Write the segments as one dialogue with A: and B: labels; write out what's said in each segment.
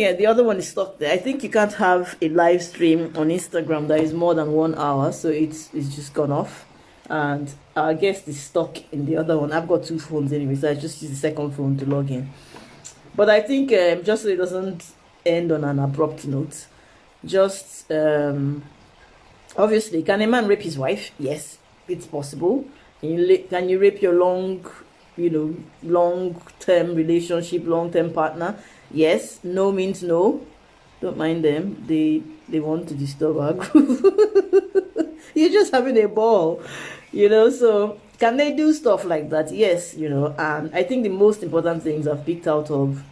A: Yeah, the other one is stuck there. I think you can't have a live stream on Instagram that is more than 1 hour, so it's just gone off. And our guest is stuck in the other one. I've got two phones anyway, so I just use the second phone to log in. But I think just so it doesn't end on an abrupt note, just obviously, can a man rape his wife? Yes, it's possible. Can you rape your long-term relationship, long-term partner? Yes. No means no. Don't mind them. They want to disturb our group. You're just having a ball, So can they do stuff like that? Yes, And I think the most important things I've picked out of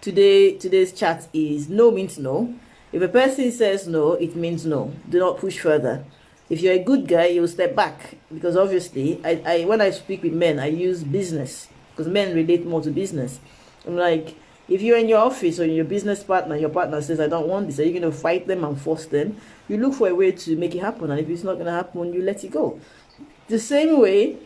A: today's chat is no means no. If a person says no, it means no. Do not push further. If you're a good guy, you'll step back, because obviously I when I speak with men, I use business, because men relate more to business. I'm like, if you're in your office or your business partner, your partner says, I don't want this, are you going to fight them and force them? You look for a way to make it happen, and if it's not going to happen, you let it go. The same way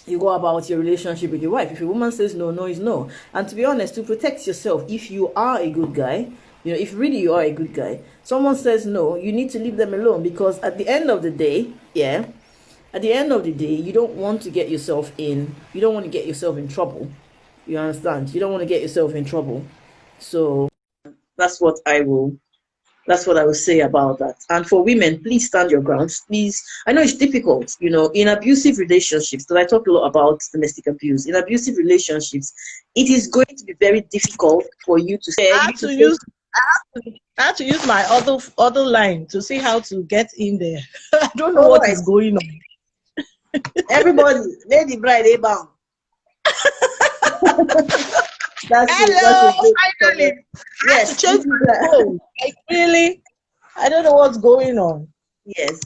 A: you go about your relationship with your wife. If a woman says no, no is no. And to be honest, to protect yourself, if you are a good guy, if really you are a good guy, someone says no, you need to leave them alone, because at the end of the day, you don't want to get yourself in trouble. You understand? You don't want to get yourself in trouble. So that's what I will say about that. And for women, please stand your grounds. Please, I know it's difficult, in abusive relationships, because I talk a lot about domestic abuse. In abusive relationships, it is going to be very difficult for you to say.
B: I have to use my other line to see how to get in there. I don't know what is going on.
A: Everybody, Lady Bride, bound.
B: Hello, finally. Yes. I have to change my phone. I don't know what's going on.
A: Yes.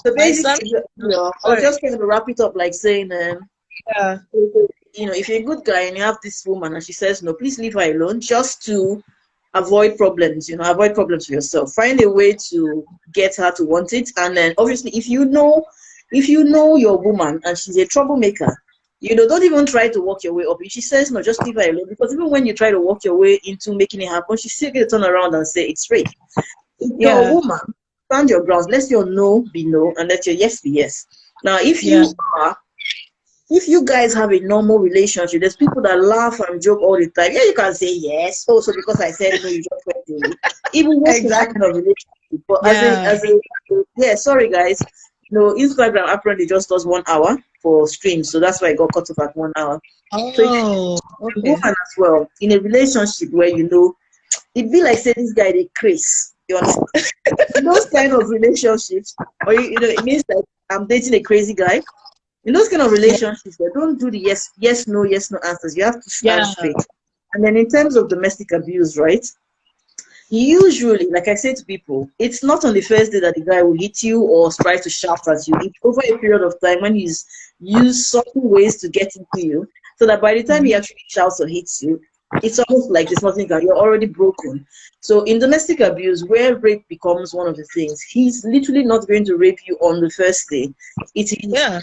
A: So basically, I was just going to wrap it up like saying, if you're a good guy and you have this woman and she says no, please leave her alone, just to avoid problems. Avoid problems for yourself. Find a way to get her to want it, and then obviously, if you know your woman and she's a troublemaker, don't even try to walk your way up. If she says no, just leave her alone, because even when you try to walk your way into making it happen, she's still going to turn around and say it's rape. If you're a woman, stand your grounds. Let your no be no, and let your yes be yes. Now, if you guys have a normal relationship, there's people that laugh and joke all the time. Yeah, you can say yes. Also, because I said no, you just went away. Even with that kind of relationship. But sorry guys. Instagram apparently just does 1 hour for streams, so that's why I got cut off at 1 hour.
B: Oh,
A: so woman as well, in a relationship where it be like say this guy they craze. You understand? In those kind of relationships, or it means that I'm dating a crazy guy. In those kind of relationships, they don't do the yes, no answers. You have to stand straight. And then in terms of domestic abuse, right? Usually, like I say to people, it's not on the first day that the guy will hit you or try to shout at you. It's over a period of time when he's used certain ways to get into you, so that by the time he actually shouts or hits you, it's almost like there's nothing, you're already broken. So in domestic abuse, where rape becomes one of the things, he's literally not going to rape you on the first day. It is a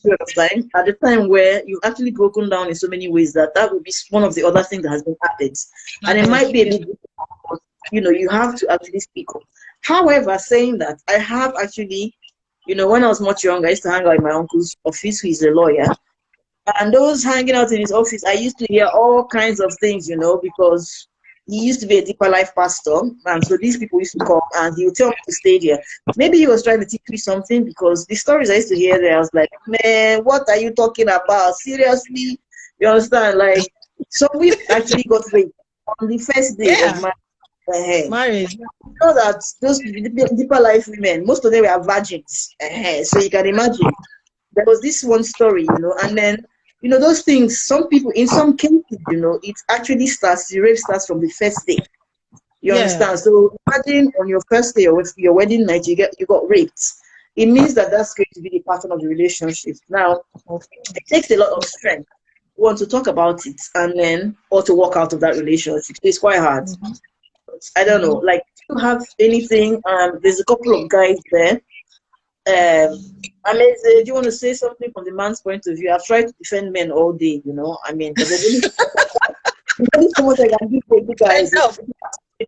A: period of time, at the time where you've actually broken down in so many ways that would be one of the other things that has been added. And it might be a bit difficult, you have to actually speak up. However, saying that, I have actually, when I was much younger, I used to hang out in my uncle's office, who is a lawyer. And those hanging out in his office, I used to hear all kinds of things, because he used to be a deeper life pastor. And so these people used to come and he would tell me to stay there. Maybe he was trying to teach me something, because the stories I used to hear there, I was like, man, what are you talking about? Seriously? You understand? Like, so we actually got raped on the first day of my marriage. You know that those deeper life women, most of them were virgins. So you can imagine. There was this one story, and then, those things, some people, in some cases, it actually the rape starts from the first day. You understand? So imagine on your first day or your wedding night, you got raped. It means that's going to be the pattern of the relationship. Now, it takes a lot of strength, one, to talk about it, and then, or to walk out of that relationship. It's quite hard. I don't know, like, do you have anything? There's a couple of guys there. Do you want to say something from the man's point of view? I've tried to defend men all day, I mean, There's so much I can do for you guys.
B: Myself.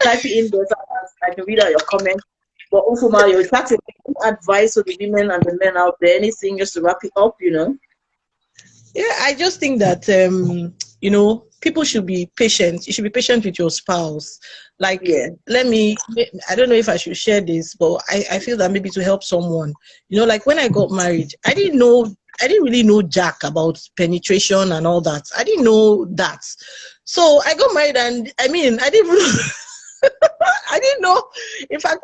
A: Type it in there so I can read out your comments. But also, Mario, that's a advice for the women and the men out there. Anything just to wrap it up,
B: Yeah, I just think that people should be patient. You should be patient with your spouse. Like,
A: Yeah.
B: I don't know if I should share this, but I feel that maybe to help someone. Like when I got married, I didn't really know jack about penetration and all that. I didn't know that. So I got married, and I didn't even I didn't know. In fact,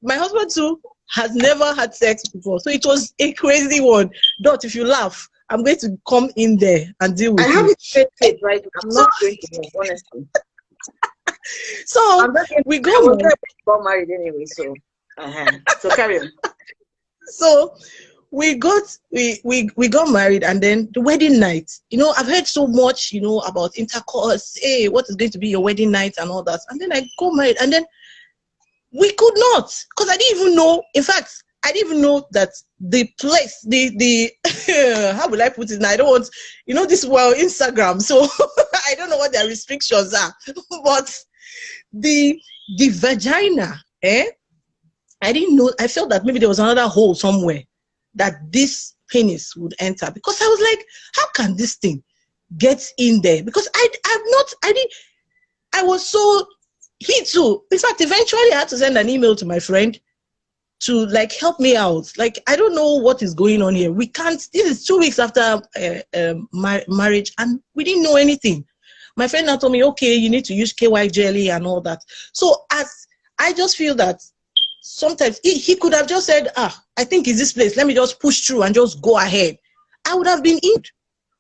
B: my husband too has never had sex before. So it was a crazy one. Dot, if you laugh, I'm going to come in there and deal with
A: I have
B: you.
A: it straight, right? I'm not going to know, honestly.
B: So we got
A: married anyway, so so carry on.
B: So we got married, and then the wedding night. I've heard so much, about intercourse. Hey, what is going to be your wedding night and all that. And then I got married, and then we could not, because I didn't even know. In fact, I didn't even know that the place, the how will I put it now? I don't want, this Instagram, so I don't know what their restrictions are. But the vagina, I didn't know. I felt that maybe there was another hole somewhere that this penis would enter, because I was like, how can this thing get in there? Because I was so, he too. In fact, eventually I had to send an email to my friend to help me out. I don't know what is going on here. We can't, this is 2 weeks after marriage, and we didn't know anything. My friend now told me, okay, you need to use KY jelly and all that. So I just feel that sometimes he could have just said, I think it's this place, let me just push through and just go ahead. I would have been in.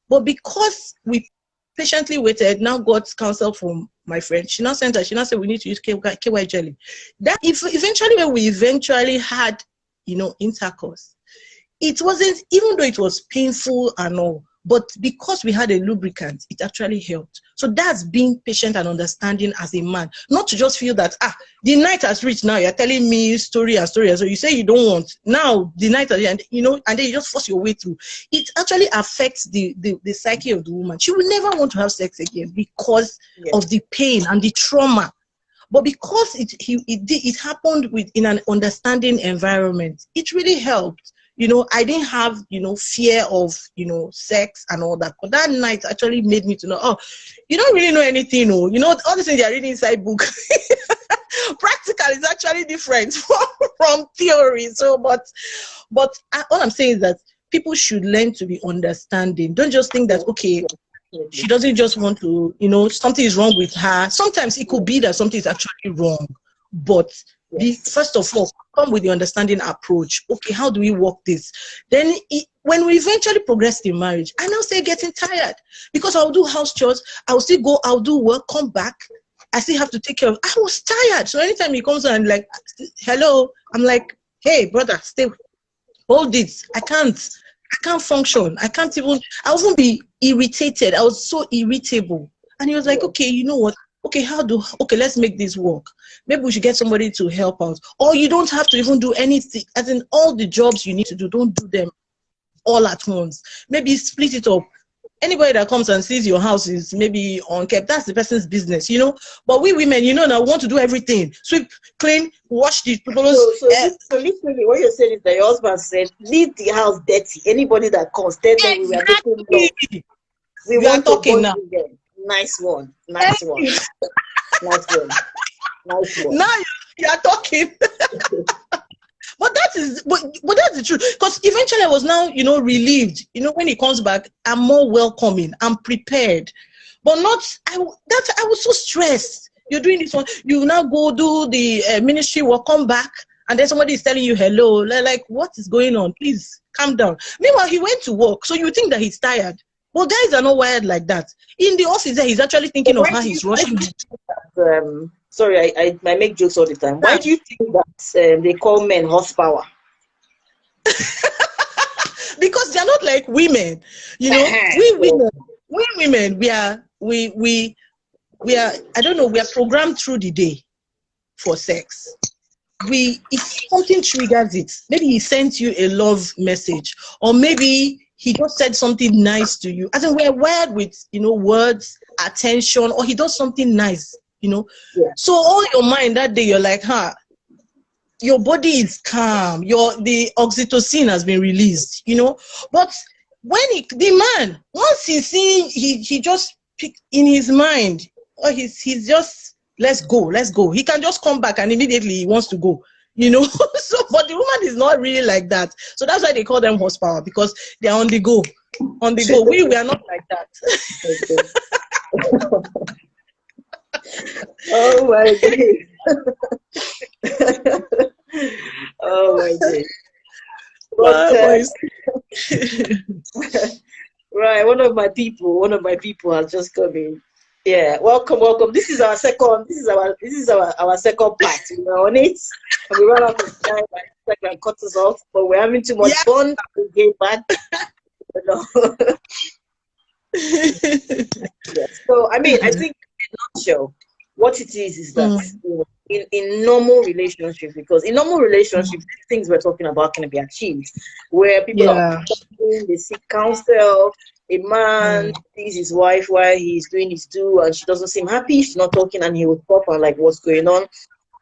B: But because we patiently waited, now got counsel from my friend, she now said we need to use KY jelly. That eventually when we eventually had, intercourse, it wasn't, even though it was painful and all, but because we had a lubricant, it actually helped. So that's being patient and understanding as a man. Not to just feel that, the night has reached now, you're telling me story and story. So you say you don't want. Now, the night, and then you just force your way through. It actually affects the psyche of the woman. She will never want to have sex again because of the pain and the trauma. But because it happened in an understanding environment, it really helped. I didn't have, fear of, sex and all that. But that night actually made me to know, you don't really know anything. All the things you're reading inside book. Practical is actually different from theory. So, but all I'm saying is that people should learn to be understanding. Don't just think that, okay, she doesn't just want to, something is wrong with her. Sometimes it could be that something is actually wrong. But first of all, come with the understanding approach. Okay, how do we work this? Then when we eventually progress in marriage, I now say getting tired, because I'll do house chores, I'll still go, I'll do work, come back, I still have to take care of. I was tired. So anytime he comes and hello, I'm like, hey brother, stay, hold it. I can't function. I won't be irritated. I was so irritable. And he was like, okay, you know what? Okay, let's make this work. Maybe we should get somebody to help out. Or you don't have to even do anything. As in, all the jobs you need to do, don't do them all at once. Maybe split it up. Anybody that comes and sees your house is maybe unkept, that's the person's business, But we women, now want to do everything. Sweep, clean, wash the clothes.
A: So literally what you're saying is that your husband said, leave the house dirty. Anybody that comes, tell them we are taking we want talking now. Again. Nice one. Nice one. Nice one. Nice one.
B: Now you are talking. But that's the truth. Because eventually I was now, relieved. When he comes back, I'm more welcoming. I'm prepared. But I was so stressed. You're doing this one. You now go do the ministry work, come back, and then somebody is telling you hello. Like, what is going on? Please calm down. Meanwhile, he went to work, so you think that he's tired. Well, guys are not wired like that. In the office, he's actually thinking of how he's rushing.
A: Sorry, I make jokes all the time. Why do you think that they call men horsepower?
B: Because they're not like women. We women, we are I don't know, we are programmed through the day for sex. If something triggers it, maybe he sent you a love message, or maybe he just said something nice to you. As in, we're wired with, words attention, or he does something nice, you know.
A: Yeah.
B: So all your mind that day, you're like, your body is calm, the oxytocin has been released, you know. But when the man, once he's seeing, he just pick in his mind, or he's just, let's go. He can just come back and immediately he wants to go, you know. So, but the woman is not really like that. So that's why they call them horsepower, because they're on the go. We are not like that.
A: Oh my days. Oh my days. But, right, one of my people has just come in. Yeah, welcome. This is our second part. We're on it, and we run out of time. Like cut us off, but we're having too much fun. We get back. Yeah. So I mean, I think in a nutshell, what it is that in normal relationships, because in normal relationships, things we're talking about can be achieved, where people are talking, they seek counsel. A man sees his wife while he's doing his do, and she doesn't seem happy. She's not talking, and he will stop and like, what's going on?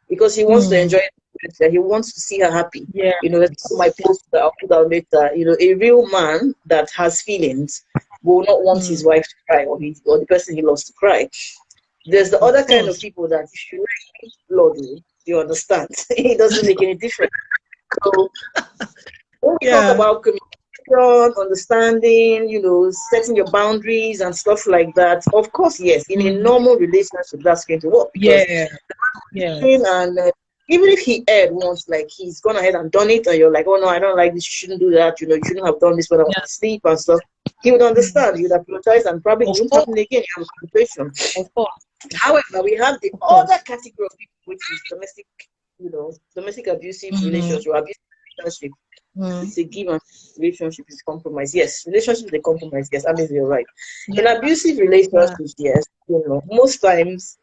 A: Because he wants to enjoy it. He wants to see her happy. Yeah. You know, that's my post that I'll put out later. You know, a real man that has feelings will not want his wife to cry, or the person he loves to cry. There's the other kind of people that if you like Lord, you understand. It doesn't make any difference. So when we talk about communication, understanding, you know, setting your boundaries and stuff like that, of course, yes, in a normal relationship, that's going to work. And even if he erred once, like he's gone ahead and done it, and you're like, oh no, I don't like this, you shouldn't do that, you know, you shouldn't have done this when I was asleep and stuff, he would understand, he would apologize, and probably won't happen again in conversation. Of course. However, we have the other category of people, which is domestic abusive relationship or abusive relationship. It's a give and relationship is compromise. Yes, relationship is a compromise. Yes, I mean you're right. In abusive relationships, yes, you know, most times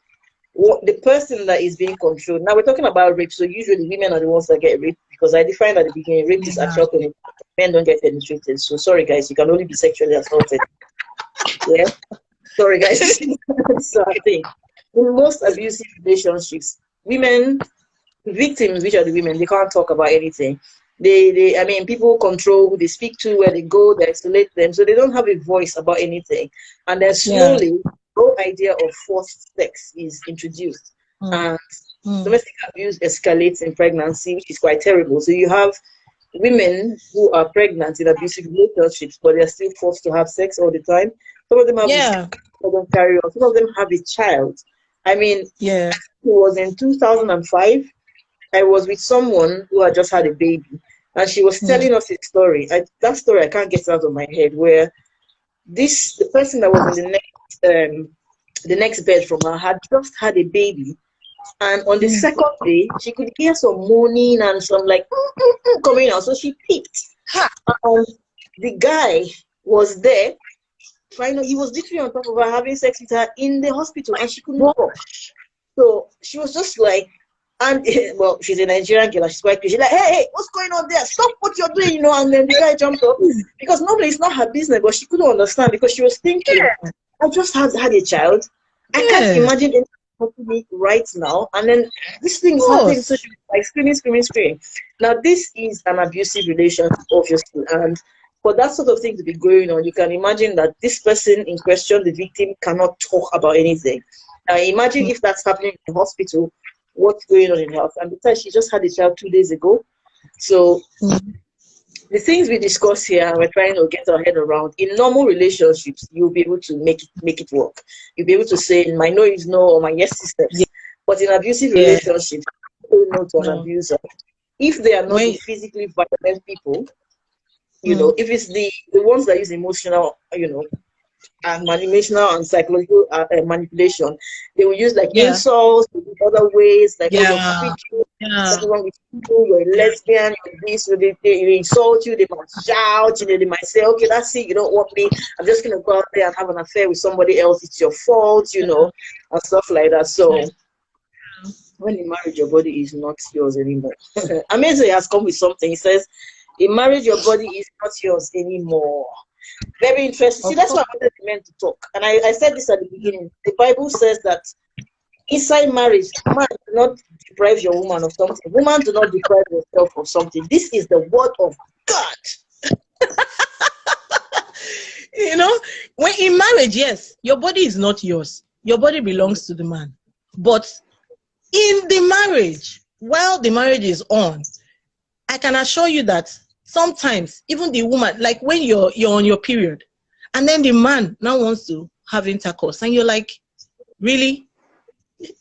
A: the person that is being controlled. Now we're talking about rape, so usually women are the ones that get raped, because I defined at the beginning, rape is actual penetration. Men don't get penetrated. So sorry guys, you can only be sexually assaulted. Yeah. Sorry guys. So I think in most abusive relationships, women, victims, which are the women, they can't talk about anything. I mean, people control who they speak to, where they go, they isolate them, so they don't have a voice about anything. And then slowly, the whole idea of forced sex is introduced. And domestic abuse escalates in pregnancy, which is quite terrible. So you have women who are pregnant in abusive relationships, but they're still forced to have sex all the time. Some of them have some of them carry on. Some of them have a child. I mean, it was in 2005. I was with someone who had just had a baby, and she was telling us a story. That story I can't get out of my head. Where the person that was in the next bed from her had just had a baby, and on the second day she could hear some moaning and some like coming out. So she peeked, and the guy was there. Finally, he was literally on top of her, having sex with her in the hospital, and she couldn't walk. So she was just like, and well, she's a Nigerian girl, she's quite crazy. She's like, hey, what's going on there? Stop what you're doing, you know. And then the guy jumped up, because normally it's not her business, but she couldn't understand, because she was thinking, I just had a child. I can't imagine it happening to me right now. And then this thing is happening, so she was like screaming. Now this is an abusive relationship, obviously, and for that sort of thing to be going on, you can imagine that this person in question, the victim, cannot talk about anything. Now imagine if that's happening in the hospital, what's going on in health. And besides, she just had a child 2 days ago. So the things we discuss here, we're trying to get our head around. In normal relationships, you'll be able to make it work. You'll be able to say, my no is no, or my yes is yes. But in abusive relationships, you say no to an abuser. If they are not physically violent people, you know, if it's the ones that use emotional, you know, and emotional and psychological manipulation, they will use like insults, other ways, like you're wrong with you, you're a lesbian, you're this, they insult you, they might shout, you know, they might say, okay, that's it, you don't want me, I'm just gonna go out there and have an affair with somebody else, it's your fault, you know, and stuff like that. So when in marriage, your body is not yours anymore. Amazing has come with something. He says, in marriage, your body is not yours anymore. Very interesting. See,
B: Of
A: that's why
B: course.
A: I wanted the men to talk. And I said this at the beginning. The Bible says that inside marriage, man, do not deprive your woman of something. Woman, do not deprive yourself of something. This is the word of God.
B: You know, when in marriage, yes, your body is not yours. Your body belongs to the man. But in the marriage, while the marriage is on, I can assure you that sometimes even the woman, like when you're on your period, and then the man now wants to have intercourse, and you're like, really?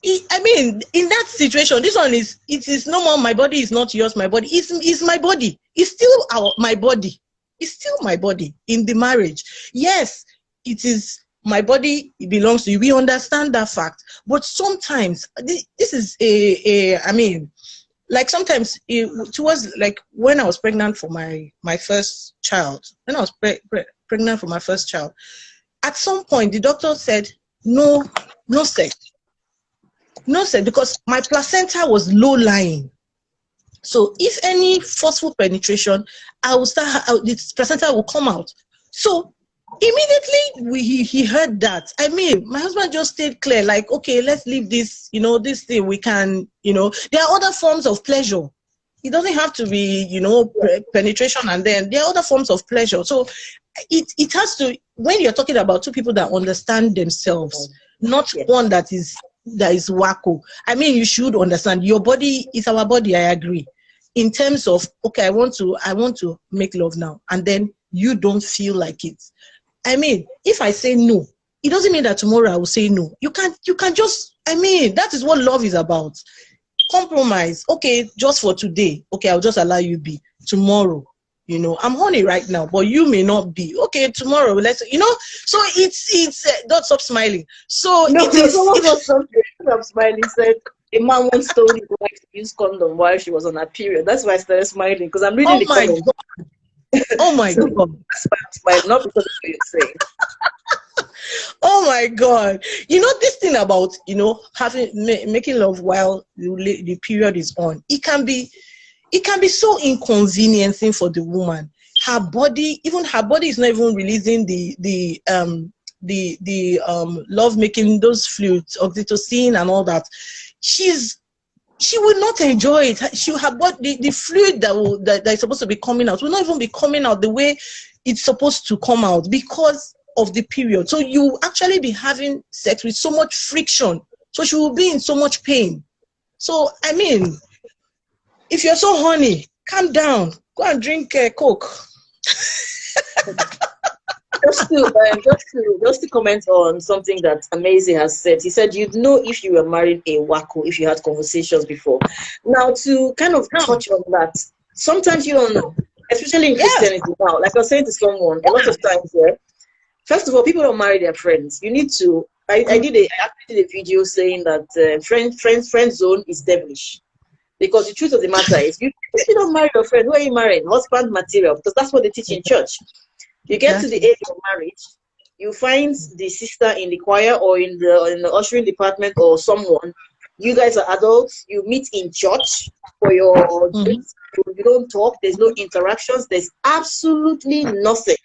B: I mean, in that situation, this one is, it is no more my body is not yours, my body is my body. It's still my body. It's still my body in the marriage. Yes, it is my body, it belongs to you. We understand that fact. But sometimes this is I mean, like sometimes towards like when I was pregnant for my first child, when I was pregnant for my first child, at some point the doctor said no sex. No sex, because my placenta was low lying. So if any forceful penetration, I will start, the placenta will come out. So immediately he heard that. I mean, my husband just stayed clear, like, okay, let's leave this, this thing. We can, there are other forms of pleasure. It doesn't have to be, penetration, and then there are other forms of pleasure. So it has to, when you're talking about two people that understand themselves, not one that is wacko. I mean, you should understand your body is our body. I agree. In terms of, okay, I want to make love now, and then you don't feel like it. I mean, if I say no, it doesn't mean that tomorrow I will say no. You can just, I mean, that is what love is about. Compromise. Okay, just for today. Okay, I'll just allow you be. Tomorrow, I'm horny right now, but you may not be. Okay, tomorrow, let's, so it's don't stop smiling. So
A: No,
B: it is.
A: someone was stop smiling. Said a man once told his wife to use condom while she was on her period. That's why I started smiling, because I'm reading
B: Oh
A: the
B: my
A: comments.
B: God. Oh my
A: So
B: God.
A: that's why I'm smiling, not because of what you're saying.
B: Oh my God. This thing about, having making love while the period is on, it can be so inconveniencing for the woman. Her body is not even releasing the love making, those fluids, oxytocin and all that. She will not enjoy it. Her body, the fluid that is supposed to be coming out will not even be coming out the way it's supposed to come out, because of the period. So you actually be having sex with so much friction. So she will be in so much pain. So, I mean, if you're so horny, calm down. Go and drink Coke.
A: Just to comment on something that Amazing has said. He said, you'd know if you were married a wacko if you had conversations before. Now, to kind of touch on that, sometimes you don't know, especially in Christianity now. Like I was saying to someone, a lot of times, first of all, people don't marry their friends. You need to. I actually did a video saying that friend zone is devilish. Because the truth of the matter is, if you don't marry your friend, who are you marrying? Husband material, because that's what they teach in church. You get to the age of marriage, you find the sister in the choir or in the ushering department or someone. You guys are adults. You meet in church for your dates. You don't talk. There's no interactions. There's absolutely nothing.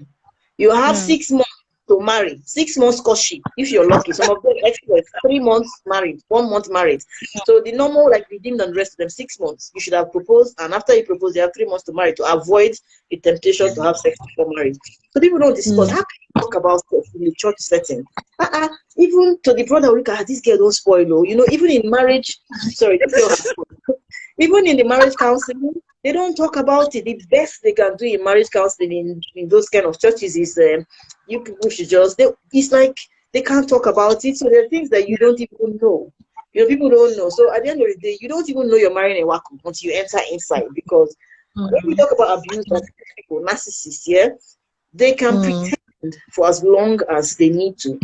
A: You have 6 months to marry, 6 months courtship if you're lucky. Some of them experts 3 months married, 1 month married. So the normal, like redeemed and the rest of them, 6 months. You should have proposed, and after you propose, you have 3 months to marry to avoid the temptation to have sex before marriage. So people don't discuss how can you talk about sex in the church setting. Even to the brother, look at this girl don't spoil. Even in marriage, sorry, this girl has spoiled. Even in the marriage counseling, they don't talk about it. The best they can do in marriage counseling in those kind of churches is you people should just, it's like they can't talk about it. So there are things that you don't even know. People don't know. So at the end of the day, you don't even know you're marrying a wacko until you enter inside. Because when we talk about abuse of people, narcissists, they can pretend for as long as they need to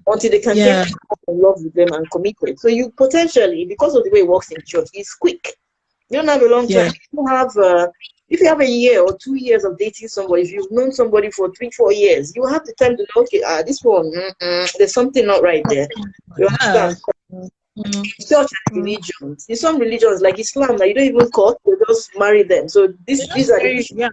A: until they can get in love with them and committed. So you potentially, because of the way it works in church, it's quick. You don't have a long time. If you have a year or 2 years of dating somebody, if you've known somebody for 3-4 years, you have the time to know, okay, this one, there's something not right there. You understand? Church and religions. In some religions, like Islam, you don't even court, you just marry them. So these are the issues.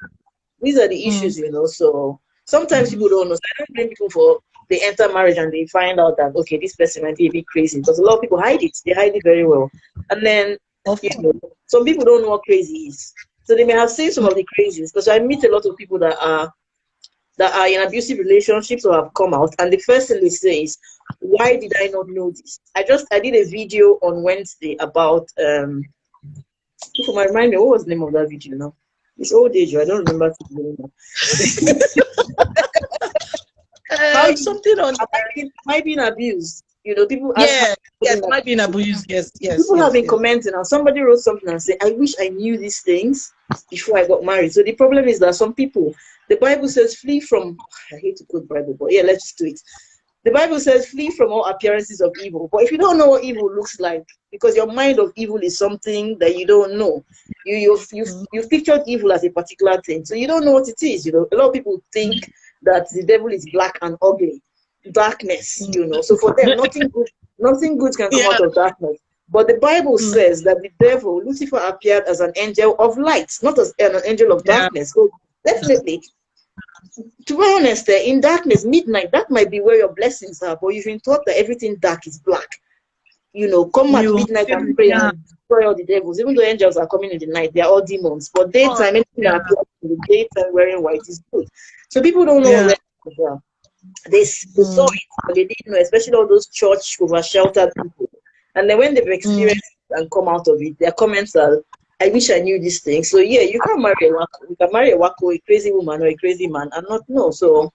A: These are the issues, So Sometimes people don't know. So I don't blame people for they enter marriage and they find out that okay, this person might be a bit crazy, because a lot of people hide it. They hide it very well, and then
B: Of
A: you
B: course.
A: know some people don't know what crazy is. So they may have seen some of the crazies, because I meet a lot of people that are in abusive relationships or have come out, and the first thing they say is, why did I not know this? I did a video on Wednesday about if you might remind me, what was the name of that video now? It's old age, I don't remember it anymore. How you
B: Something on.
A: am I being abused? You know, people ask how
B: Yeah, yes, might be in abuse. Yes, yes,
A: people have
B: yes,
A: been
B: yes.
A: commenting, and somebody wrote something and said, I wish I knew these things before I got married. So the problem is that some people, the Bible says, flee from, I hate to quote Bible, but yeah, let's just do it. The Bible says, flee from all appearances of evil. But if you don't know what evil looks like, because your mind of evil is something that you don't know, you've pictured evil as a particular thing, so you don't know what it is. You know, a lot of people think that the devil is black and ugly, darkness. You know, so for them, nothing good can come
B: Yeah.
A: out of darkness. But the Bible
B: Mm.
A: says that the devil, Lucifer, appeared as an angel of light, not as an angel of
B: Yeah.
A: darkness. So definitely, to be honest, in darkness, midnight, that might be where your blessings are, but you've been taught that everything dark is black. You know, come at
B: You.
A: midnight and pray
B: Yeah.
A: and destroy all the devils. Even though angels are coming in the night, they are all demons. But
B: Oh,
A: daytime, anything
B: yeah.
A: that appears in the daytime wearing white is good. So people don't know
B: Yeah.
A: red as well. They saw
B: Mm.
A: it, but they didn't know, especially all those church over sheltered people. And then when they've
B: Mm.
A: experienced it and come out of it, their comments are, I wish I knew these things. So yeah, you can't marry a wacko. You can marry a wacko, a crazy woman or a crazy man, and not know. So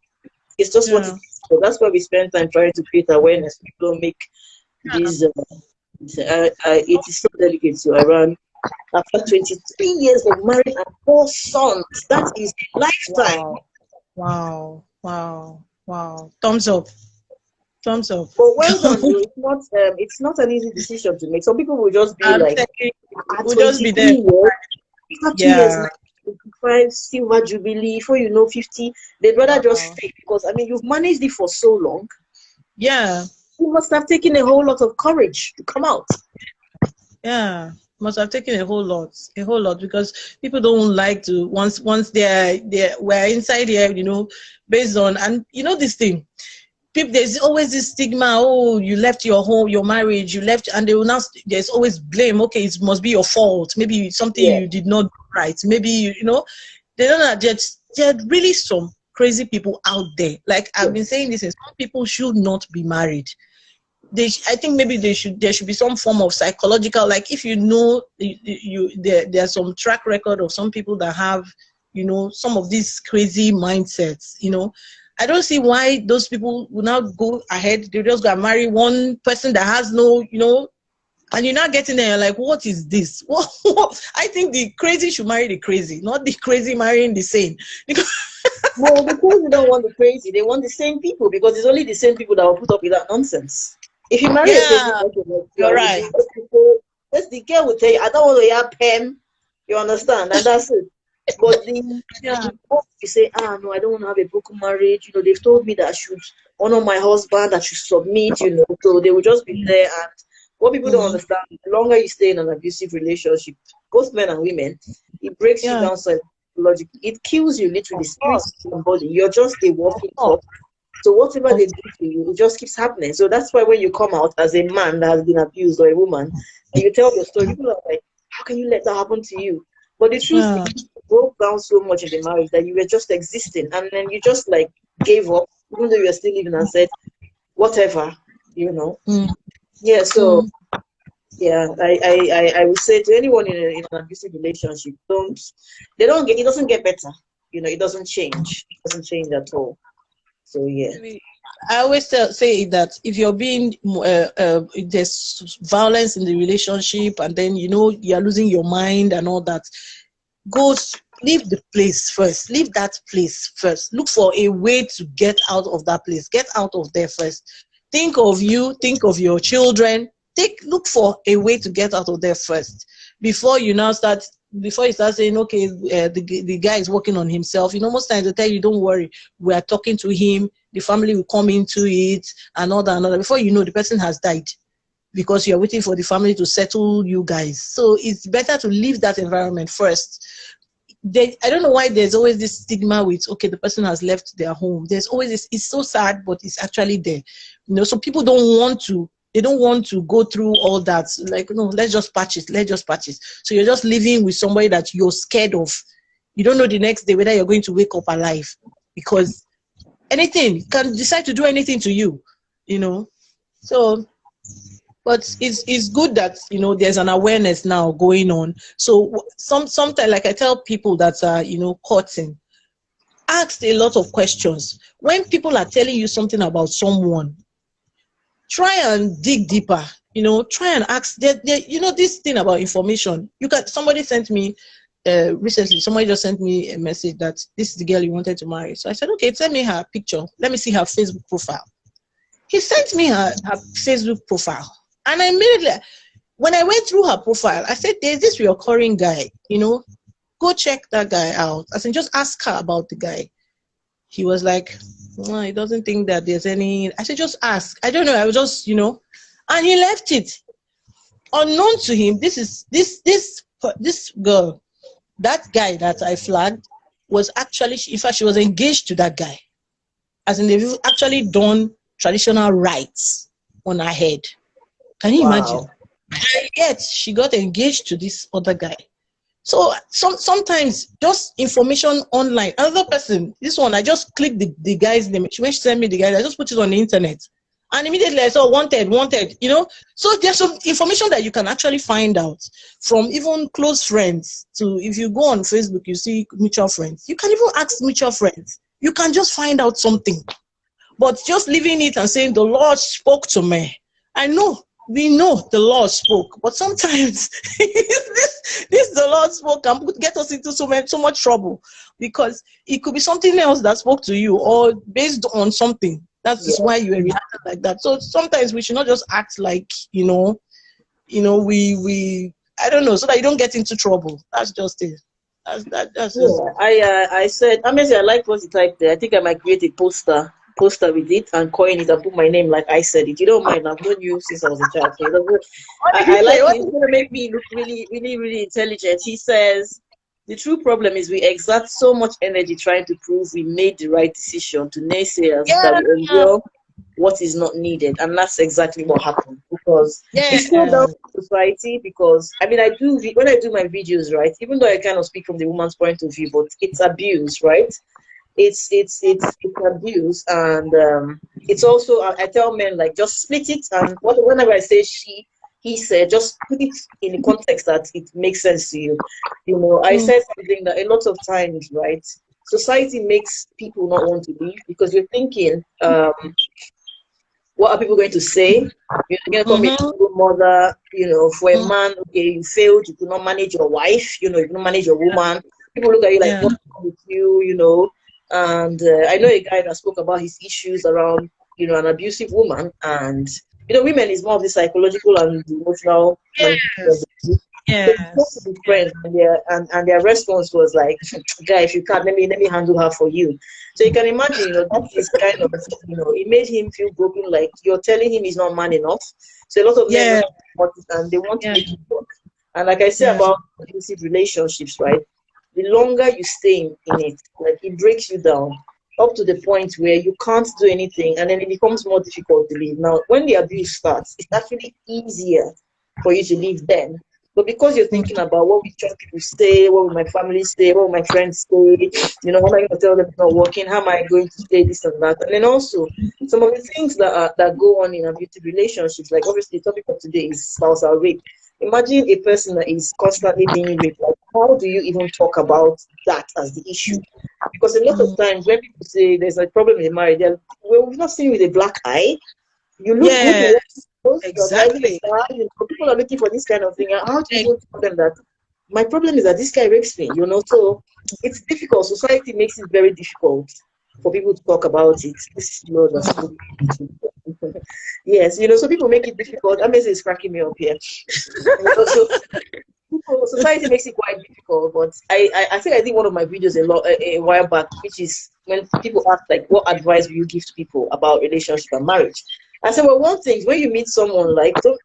A: it's just what it
B: Yeah.
A: is. So that's why we spend time trying to create awareness. People don't make these. It is so delicate to Iran. After 23 years of marriage and 4 sons, that is a lifetime.
B: Wow. Wow. Wow. Wow. Thumbs up. Thumbs up.
A: But well done, though. It's not an easy decision to make. Some people will just be
B: I'm
A: like,
B: thinking
A: at
B: we'll just be
A: 23
B: there.
A: years, after 2 years,
B: Yeah.
A: 95, silver jubilee, before you know 50, they'd rather just
B: Wow.
A: stay, because I mean, you've managed it for so long.
B: Yeah.
A: You must have taken a whole lot of courage to come out.
B: Yeah. Must have taken a whole lot, because people don't like to once we're inside here, based on, and this thing. People, there's always this stigma. Oh, you left your home, your marriage, you left, and they will now. There's always blame. Okay, it must be your fault. Maybe it's something
A: Yeah.
B: you did not do right. Maybe they don't know. There are really some crazy people out there. Like I've been
A: Yes.
B: saying this, some people should not be married. I think maybe there should be some form of psychological, like if there's some track record of some people that have some of these crazy mindsets. I don't see why those people will now go ahead. They just go and marry one person that has no, and you're not getting there. You're like, what is this? I think the crazy should marry the crazy, not the crazy marrying the sane.
A: No, the crazy don't want the crazy. They want the same people, because it's only the same people that will put up with that nonsense. If you marry a crazy
B: Yeah,
A: person, like you
B: you're
A: are with
B: right.
A: those people, that's the girl will tell you, I don't want to hear pen. You understand? And that's it. But
B: Yeah.
A: you say, no, I don't want to have a broken marriage. They've told me that I should honor my husband, I should submit, so they will just be there. And what people don't
B: Mm.
A: understand, the longer you stay in an abusive relationship, both men and women, it breaks you
B: Yeah,
A: down psychologically. It kills you literally,
B: of
A: spirit
B: course.
A: and body. You're just a
B: Of
A: walking
B: course.
A: corpse. So whatever
B: Of
A: they do to you, it just keeps happening. So that's why when you come out as a man that has been abused, or a woman, and you tell your story, people are like, how can you let that happen to you? But the truth
B: Yeah.
A: is, you broke down so much in the marriage that you were just existing, and then you just like gave up, even though you're still living, and said, whatever.
B: Mm.
A: Yeah, so
B: Mm.
A: yeah, I would say to anyone in an abusive relationship, it doesn't get better. It doesn't change. It doesn't change at all. So yeah.
B: I always say that if you're being there's violence in the relationship, and then you're losing your mind and all that, leave the place first. Leave that place first. Look for a way to get out of that place. Get out of there first. Think of you. Think of your children. Look for a way to get out of there first before you start saying, okay, the guy is working on himself. Most times they tell you, don't worry, we are talking to him, the family will come into it, and all that, and all that. Before you know, the person has died, because you're waiting for the family to settle you guys. So it's better to leave that environment first. I don't know why there's always this stigma with, okay, the person has left their home. There's always this, it's so sad, but it's actually there. So people they don't want to go through all that. Like, no, let's just patch it. Let's just patch it. So you're just living with somebody that you're scared of. You don't know the next day whether you're going to wake up alive, because anything can decide to do anything to you, So, but it's good that, there's an awareness now going on. So sometimes, like I tell people that are, courting, ask a lot of questions. When people are telling you something about someone, try and dig deeper, try and ask, this thing about information. Somebody sent me, recently, somebody just sent me a message that this is the girl you wanted to marry. So I said, okay, send me her picture. Let me see her Facebook profile. He sent me her Facebook profile. And immediately, when I went through her profile, I said, there's this recurring guy, go check that guy out. I said, just ask her about the guy. He was like, well, he doesn't think that there's any. I said, just ask. I don't know. I was just, and he left it. Unknown to him, this girl, that guy that I flagged was actually, in fact, she was engaged to that guy. As in, they've actually done traditional rites on her head. Can you imagine? And yet, she got engaged to this other guy. So sometimes just information online. Another person, this one, I just clicked the guy's name. When she sent me the guy, I just put it on the internet. And immediately I saw wanted, So there's some information that you can actually find out from even close friends to, if you go on Facebook, you see mutual friends. You can even ask mutual friends. You can just find out something. But just leaving it and saying, the Lord spoke to me. We know the Lord spoke, but sometimes this the Lord spoke can get us into so much trouble, because it could be something else that spoke to you, or based on something. That's just why you reacted like that. So sometimes we should not just act like, we I don't know, so that you don't get into trouble. That's just it. That's just
A: it. I said, I like what you typed there. I think I might create a poster with it and coin it and put my name like I said it. You don't mind? I've known you since I was a child. So I like it. It's going to make me look really, really, really intelligent. He says, the true problem is we exert so much energy trying to prove we made the right decision to naysayers that we endure what is not needed. And that's exactly what happened, because it's so down to society. Because I do, when I do my videos, right, even though I kind of speak from the woman's point of view, but it's abuse, right? It's abuse, and it's also, I tell men, like, just split it, and whenever I say he said, just put it in the context that it makes sense to you. I said something that a lot of times, right, society makes people not want to leave, because you're thinking, what are people going to say? You're going to come a single mother, for a man, okay, you failed, you could not manage your wife, you could not manage your woman. People look at you like, what's wrong with you, And I know a guy that spoke about his issues around, an abusive woman, and women is more of the psychological and the emotional. So friends, and their response was like, "Guy, if you can't, let me handle her for you." So you can imagine, that is kind of, it made him feel broken. Like, you're telling him he's not man enough. So a lot of men want it, and they want to make it work. And like I say about abusive relationships, right? The longer you stay in it, like, it breaks you down up to the point where you can't do anything, and then it becomes more difficult to leave. Now, when the abuse starts, it's actually easier for you to leave then. But because you're thinking about what will church people say, what will my family say, what will my friends say, how am I going to tell them it's not working? How am I going to say this and that? And then also, some of the things that go on in abusive relationships, like obviously the topic of today is spousal rape. Imagine a person that is constantly being raped. Like, how do you even talk about that as the issue? Because a lot of times when people say there's a problem in the marriage, we're not seeing with a black eye. You look good.
B: Exactly.
A: People are looking for this kind of thing. How do you tell them that my problem is that this guy rapes me? So it's difficult. Society makes it very difficult for people to talk about it. This is yes, so people make it difficult. Amazing is cracking me up here. Society makes it quite difficult. But I think I did one of my videos a while back, which is when people ask, like, what advice will you give to people about relationship and marriage? I said, well, one thing, when you meet someone, like, don't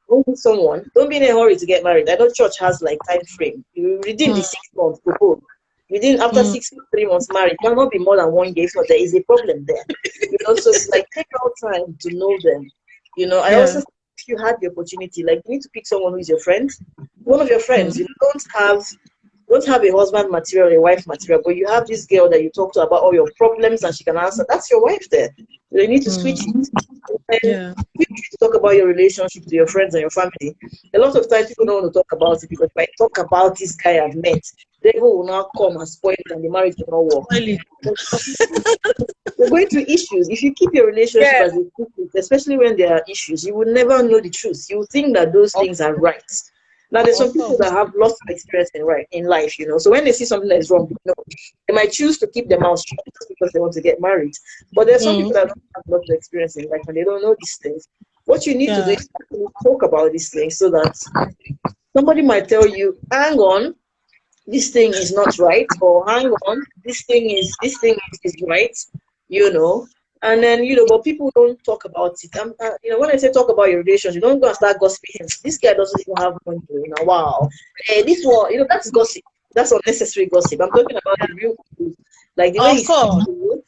A: be in a hurry to get married. I know church has, like, time frame. You within the 6 months, propose. Within after 3 months married, cannot be more than 1 year. So there is a problem there. So it's like take out time to know them. I also, if you had the opportunity, like you need to pick someone who is your friend, one of your friends. You don't have a husband material, a wife material, but you have this girl that you talk to about all your problems and she can answer. That's your wife there. You need to switch it. And if you talk about your relationship to your friends and your family, a lot of times people don't want to talk about it because if I talk about this guy I've met, they will now come and spoil it and the marriage will not work. You're going through issues. If you keep your relationship as a secret, especially when there are issues, you will never know the truth. You will think that those things are right. Now, there's some people that have lots of experience in life, So when they see something that is wrong, they might choose to keep their mouth shut just because they want to get married. But there's some people that don't have lots of experience in life and they don't know these things. What you need to do is talk about these things so that somebody might tell you, hang on, this thing is not right, or hang on, this thing is right, And then, but people don't talk about it. When I say talk about your relationship, you don't go and start gossiping. This guy doesn't even have money, wow. This one, that's gossip. That's unnecessary gossip. I'm talking about the real truth. Like the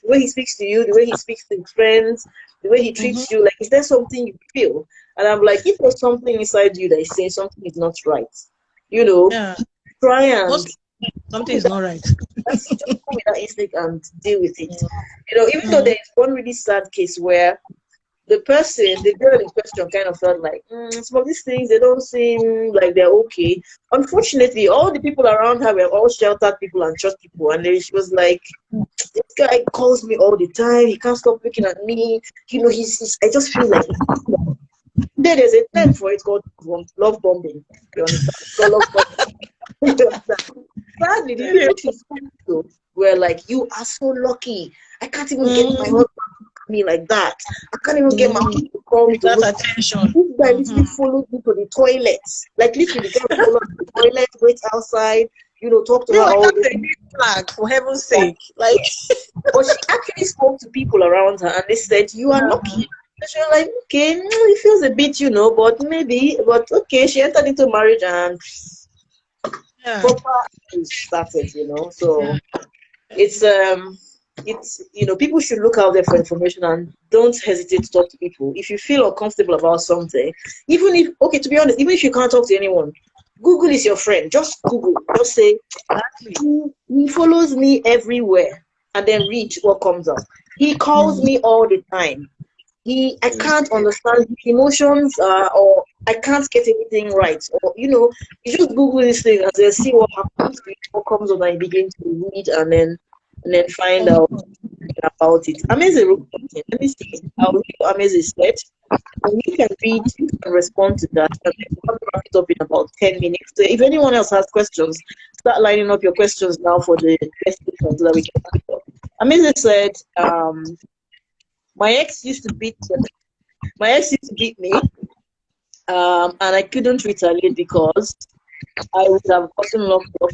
A: way he speaks to you, the way he speaks to his friends, the way he treats you. Like, is there something you feel? And I'm like, if there's something inside you that is saying something is not right, try and
B: something is not right.
A: Just go with that instinct and deal with it. Even though there's one really sad case where the girl in question kind of felt like some of these things, they don't seem like they're okay. Unfortunately, all the people around her were all sheltered people and church people, and then she was like, this guy calls me all the time, he can't stop looking at me, he's I just feel like then there's a term for it called love bombing. You understand? It's called love bombing. Sadly, the people she spoke to were like, you are so lucky. I can't even get my husband to look at me like that. I can't even get my husband to call me to
B: that attention.
A: This guy literally followed me to the toilet. Like literally, the guy followed me to the toilet, wait outside, talk to her all day.
B: Flag, for heaven's sake. Like
A: but she actually spoke to people around her and they said, you are lucky. And she was like, okay, it feels a bit, but okay. She entered into marriage and proper started, So it's people should look out there for information and don't hesitate to talk to people. If you feel uncomfortable about something, to be honest, even if you can't talk to anyone, Google is your friend. Just Google. Just say, he follows me everywhere, and then read what comes up. He calls me all the time. I can't understand his emotions, or I can't get anything right. Or, you just Google this thing and then see what happens, what comes up, and you begin to read and then find out about it. Amazing. Let me see. I'll read what Amazing said. And you can respond to that. And we'll wrap it up in about 10 minutes. So if anyone else has questions, start lining up your questions now for the next question so that we can wrap it up. Amazing said, my ex used to beat me, and I couldn't retaliate because I would have gotten locked up.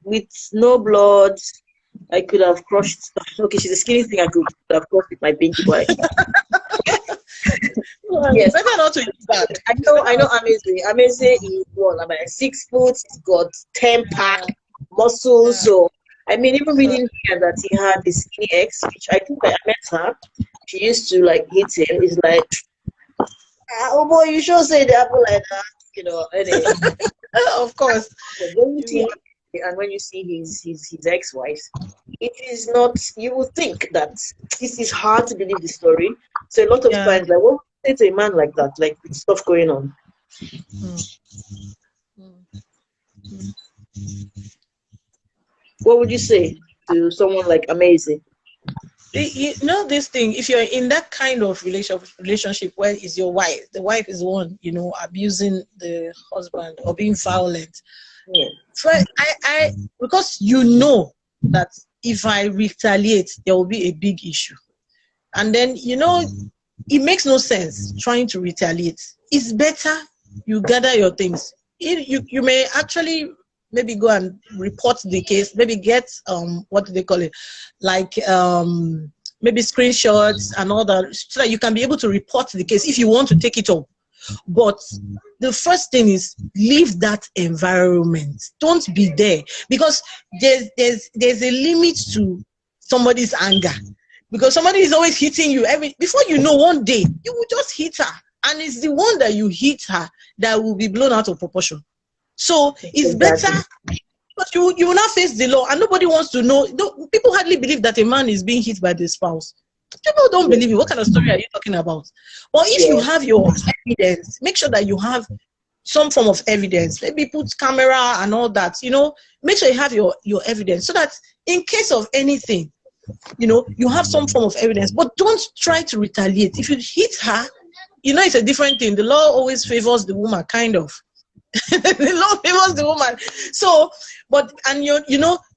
A: With no blood, I could have crushed. Okay, she's a skinny thing. I could have crushed with my pinky boy. Yes,
B: better not to use that.
A: I know. Amazing is about 6 foot. He's got 10-pack muscles. So even reading here that he had this skinny ex, which I think I met her. She used to hit him. It's like, oh boy, you sure say the apple like that, Anyway.
B: Of course.
A: When you see and when you see his ex-wife, it is not. You would think that this is hard to believe the story. So a lot of times, what would you say to a man like that, like with stuff going on? What would you say to someone like Amazing?
B: This thing, if you're in that kind of relationship where it's your wife, the wife is the one, abusing the husband or being violent. So I because that if I retaliate, there will be a big issue. And then, it makes no sense trying to retaliate. It's better you gather your things. You may actually maybe go and report the case, maybe get, what do they call it? Like, maybe screenshots and all that, so that you can be able to report the case if you want to take it up. But the first thing is leave that environment. Don't be there, because there's a limit to somebody's anger, because somebody is always hitting you. Before you know, one day you will just hit her, and it's the one that you hit her that will be blown out of proportion. So it's better, because you will not face the law, and nobody wants to know. People hardly believe that a man is being hit by the spouse. People don't believe it. What kind of story are you talking about? But if you have your evidence, make sure that you have some form of evidence. Maybe put camera and all that, make sure you have your evidence, so that in case of anything, you have some form of evidence. But don't try to retaliate. If you hit her, it's a different thing. The law always favors the woman, kind of. The law favors the woman. So,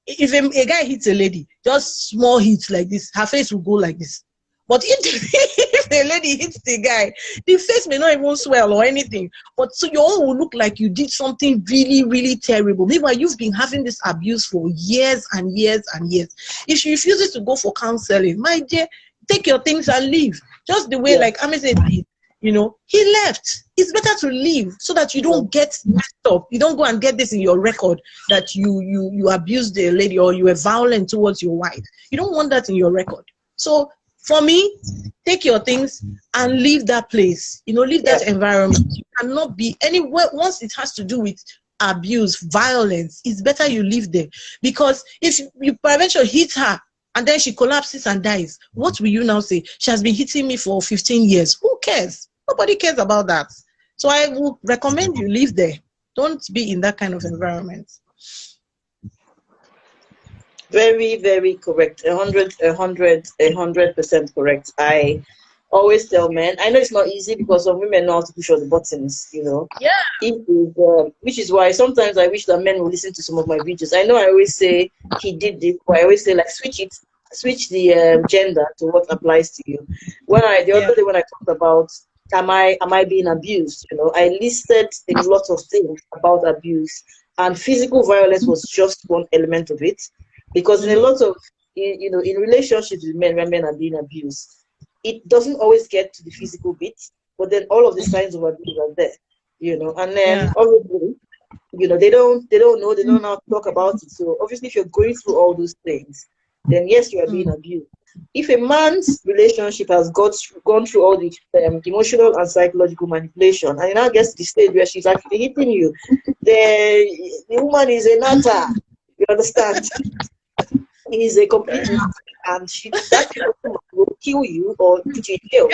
B: if a guy hits a lady, just small hits like this, her face will go like this. But if the lady hits the guy, the face may not even swell or anything. But so your own will look like you did something really, really terrible. Meanwhile, you've been having this abuse for years and years and years. If she refuses to go for counseling, my dear, take your things and leave. Just the way, like Ami said, he left. It's better to leave, so that you don't get messed up. You don't go and get this in your record that you abused the lady, or you were violent towards your wife. You don't want that in your record. So for me, take your things and leave that place. Leave that environment. You cannot be anywhere. Once it has to do with abuse, violence, it's better you leave there. Because if you peradventure hit her and then she collapses and dies, what will you now say? She has been hitting me for 15 years. Who cares? Nobody cares about that. So I would recommend you leave there. Don't be in that kind of environment.
A: Very, very correct. 100% correct. I always tell men, I know it's not easy, because some women know how to push all the buttons, which is why sometimes I wish that men will listen to some of my videos. I know I always say he did this, but I always say, like, switch the gender to what applies to you. The other day when I talked about am I being abused, I listed a lot of things about abuse, and physical violence was just one element of it. Because in a lot of, in relationships with men, when men are being abused, it doesn't always get to the physical bit, but then all of the signs of abuse are there, and then obviously, they don't know how to talk about it. So obviously, if you're going through all those things, then yes, you are being abused. If a man's relationship has gone through all the emotional and psychological manipulation, and it now gets to the stage where she's actually hitting you, the woman is a nutter. You understand? Is a complete and that will kill you or put you in jail.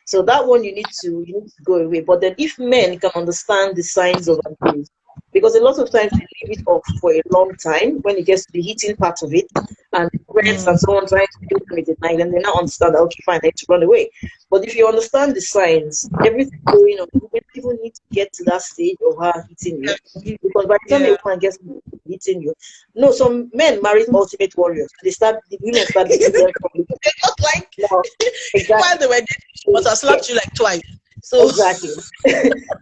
A: So that one you need to go away. But then if men can understand the signs of abuse, because a lot of times they leave it off for a long time when it gets to the heating part of it, and friends and so on trying to deal with it at night, and they now understand that, okay, fine, I need to run away. But if you understand the signs, everything going on, you even need to get to that stage of her hitting you, because by the time a woman gets hitting you, some men marry ultimate warriors. The women start hitting them from the
B: like
A: exactly.
B: While they were dating, but I slapped you like twice. So
A: exactly.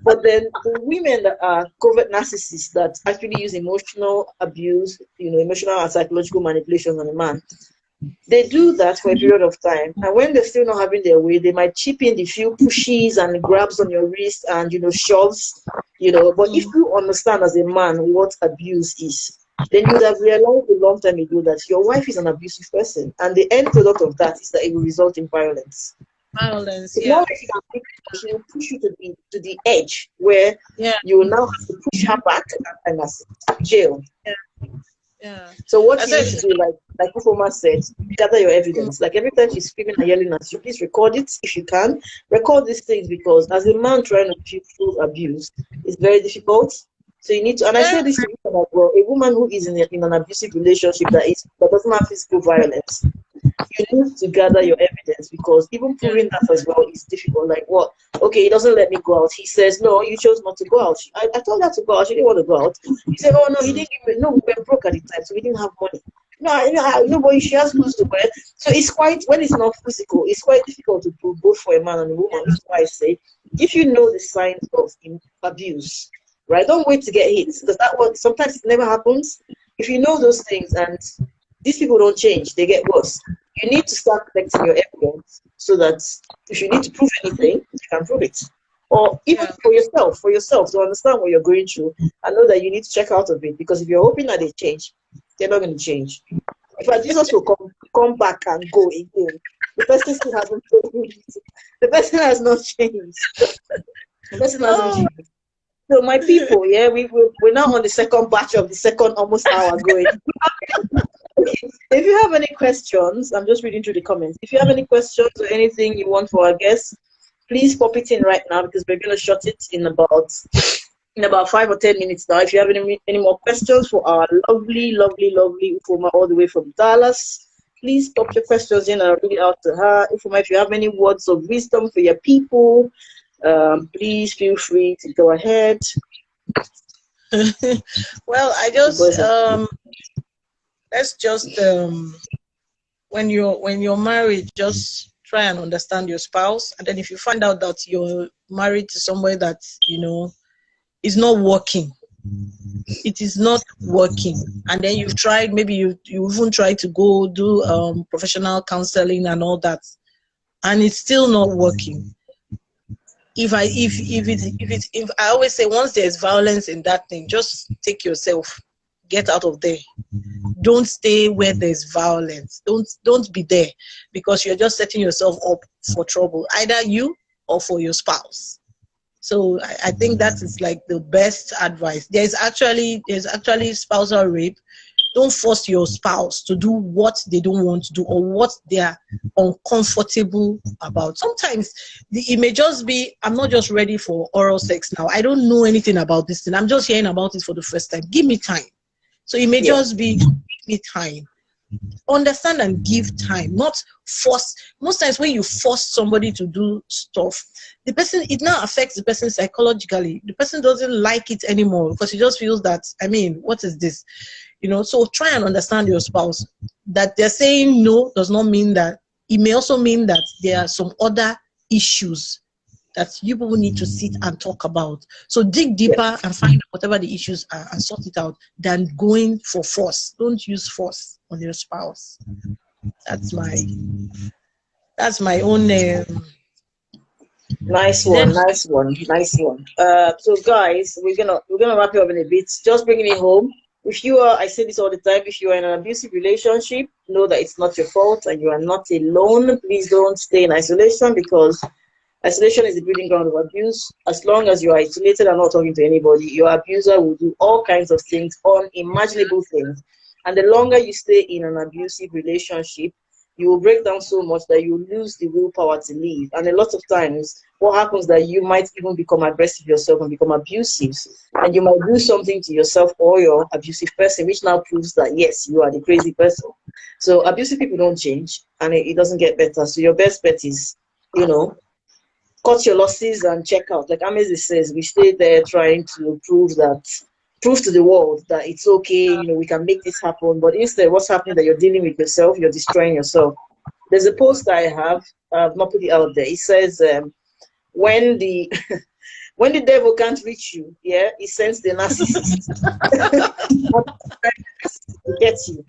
A: But then the women that are covert narcissists that actually use emotional abuse, emotional and psychological manipulation on a man, they do that for a period of time, and when they're still not having their way, they might chip in the few pushes and grabs on your wrist and shoves, but if you understand as a man what abuse is, then you would have realized a long time ago that your wife is an abusive person, and the end product of that is that it will result in violence. It's not like she will push you to the edge where you will now have to push her back and that's jail. So what you need to do, like Ufoma said, gather your evidence. Like every time she's screaming and yelling at you, please record it if you can. Record these things, because as a man trying to feel abuse, it's very difficult. So you need to, and I say this to women as well, a woman who is in an abusive relationship that doesn't have physical violence, you need to gather your evidence, because even proving that as well is difficult. Like, what? Okay, he doesn't let me go out. He says, no, you chose not to go out. I told her to go out. She didn't want to go out. He said, oh, no, he didn't give me. No, we were broke at the time, so we didn't have money. No, but she has clothes to wear. So it's quite, when it's not physical, it's quite difficult to prove both for a man and a woman. Which is why I say, if you know the signs of abuse, right, don't wait to get hit, because that one, sometimes it never happens. If you know those things, and these people don't change, they get worse. You need to start collecting your evidence, so that if you need to prove anything, you can prove it. or even for yourself to understand what you're going through and know that you need to check out of it. Because if you're hoping that they change, they're not going to change. In fact, Jesus will come back and go again. The person still hasn't changed. The person has not changed. The person hasn't changed. So my people, yeah, we're now on the second batch of the second almost hour going. If you have any questions, I'm just reading through the comments. If you have any questions or anything you want for our guests, please pop it in right now because we're going to shut it in about 5 or 10 minutes now. If you have any more questions for our lovely Ufoma all the way from Dallas, please pop your questions in and I'll read it out to her. Ufoma, if you have any words of wisdom for your people, please feel free to go ahead.
B: Well, I just let's just when you're married, just try and understand your spouse, and then if you find out that you're married to somebody that is not working, it is not working, and then you've tried, maybe you even tried to go do professional counseling and all that, and it's still not working. If I always say, once there's violence in that thing, just take yourself, get out of there. Don't stay where there's violence. Don't be there, because you're just setting yourself up for trouble, either you or for your spouse. So I think that is like the best advice. There's actually spousal rape. Don't force your spouse to do what they don't want to do or what they are uncomfortable about. Sometimes it may just be, I'm not just ready for oral sex now. I don't know anything about this thing. I'm just hearing about it for the first time. Give me time. So it may just be, give me time. Understand and give time, not force. Most times when you force somebody to do stuff, it now affects the person psychologically. The person doesn't like it anymore because he just feels that, what is this? So try and understand your spouse. That they're saying no does not mean that. It may also mean that there are some other issues that you people need to sit and talk about. So dig deeper and find out whatever the issues are and sort it out than going for force. Don't use force on your spouse. That's my own
A: Nice one. So guys, we're gonna wrap it up in a bit. Just bringing it home. If you are, I say this all the time, if you are in an abusive relationship, know that it's not your fault and you are not alone. Please don't stay in isolation, because isolation is the breeding ground of abuse. As long as you are isolated and not talking to anybody, your abuser will do all kinds of things, unimaginable things. And the longer you stay in an abusive relationship, you will break down so much that you lose the willpower to leave. And a lot of times, what happens is that you might even become aggressive yourself and become abusive. And you might do something to yourself or your abusive person, which now proves that, yes, you are the crazy person. So abusive people don't change, and it doesn't get better. So your best bet is, cut your losses and check out. Like Amazi says, we stay there trying to prove to the world that it's okay, we can make this happen. But instead, what's happening that you're dealing with yourself, you're destroying yourself. There's a post I have, I've not put it out there. It says, when the devil can't reach you, he sends the narcissist to get you.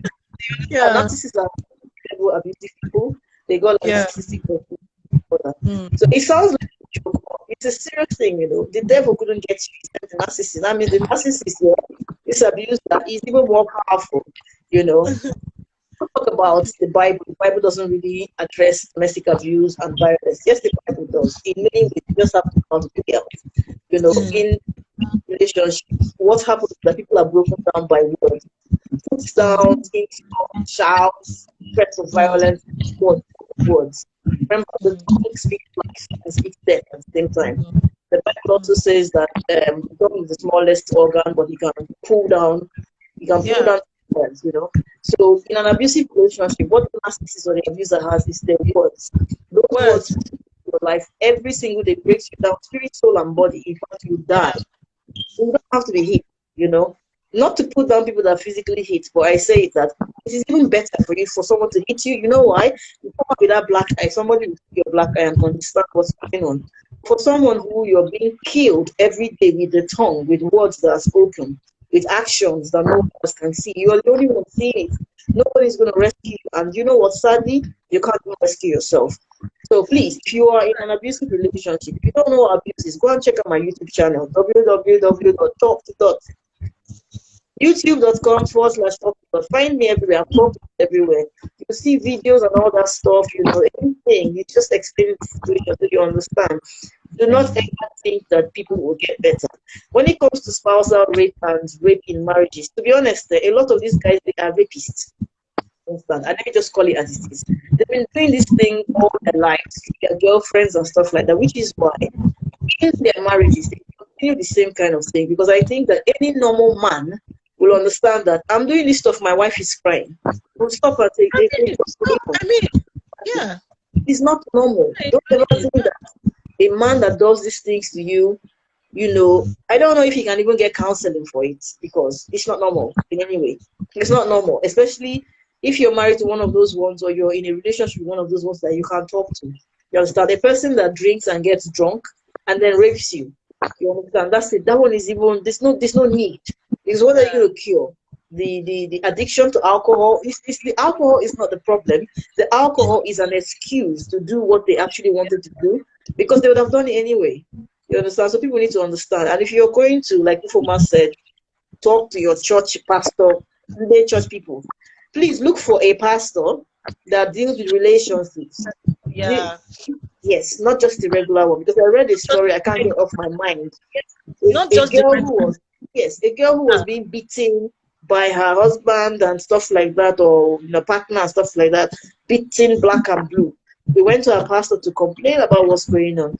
A: Narcissists are abusive people. They got narcissistic people. So it sounds like a joke. It's a serious thing, The devil couldn't get you. He sent the narcissist. I mean, the narcissist, this abuse that is even more powerful, Talk about the Bible. The Bible doesn't really address domestic abuse and violence. Yes, the Bible does. In many ways, you just have to count to help. In relationships, what happens is that people are broken down by words. Put down, insults, shouts, threats of violence, words. Remember, the tongue speaks life and speaks death at the same time. The Bible also says that the tongue is the smallest organ, but you can pull down words, So in an abusive relationship, what the narcissist or the abuser has is their words. Those words your life every single day, breaks you down, spirit, soul, and body. In fact, you die. So you don't have to be hit, Not to put down people that physically hit, but I say that it is even better for someone to hit you. You know why? You come up with that black eye. Somebody will see your black eye and understand what's going on. For someone who you're being killed every day with the tongue, with words that are spoken, with actions that no one else can see, you're the only one seeing it. Nobody's going to rescue you. And you know what? Sadly, you can't even rescue yourself. So please, if you are in an abusive relationship, if you don't know what abuse is, go and check out my YouTube channel, www.youtube.com/talk. Find me everywhere. I'm talking everywhere. You see videos and all that stuff, anything. You just explain the situation so you understand. Do not ever think that people will get better. When it comes to spousal rape and rape in marriages, to be honest, a lot of these guys, they are rapists. Understand? And let me just call it as it is. They've been doing this thing all their lives, their girlfriends and stuff like that, which is why in their marriages they continue the same kind of thing. Because I think that any normal man will understand that I'm doing this stuff, my wife is crying. We'll stop and say,
B: yeah.
A: It's not normal. Don't ever think that a man that does these things to you, I don't know if he can even get counseling for it, because it's not normal in any way. It's not normal, especially if you're married to one of those ones, or you're in a relationship with one of those ones that you can't talk to. You understand? A person that drinks and gets drunk and then rapes you. You understand? That's it. That one is even, there's no need. It's what are you going to cure? The addiction to alcohol is the alcohol is not the problem. The alcohol is an excuse to do what they actually wanted to do, because they would have done it anyway. You understand? So people need to understand. And if you're going to, like Ufoma said, talk to your church pastor, the church people, please look for a pastor that deals with relationships.
B: Yeah.
A: Yes, not just the regular one. Because I read a story, I can't get off my mind.
B: Not just
A: a girl who was being beaten by her husband and stuff like that, or partner and stuff like that, beaten black and blue. They went to her pastor to complain about what's going on.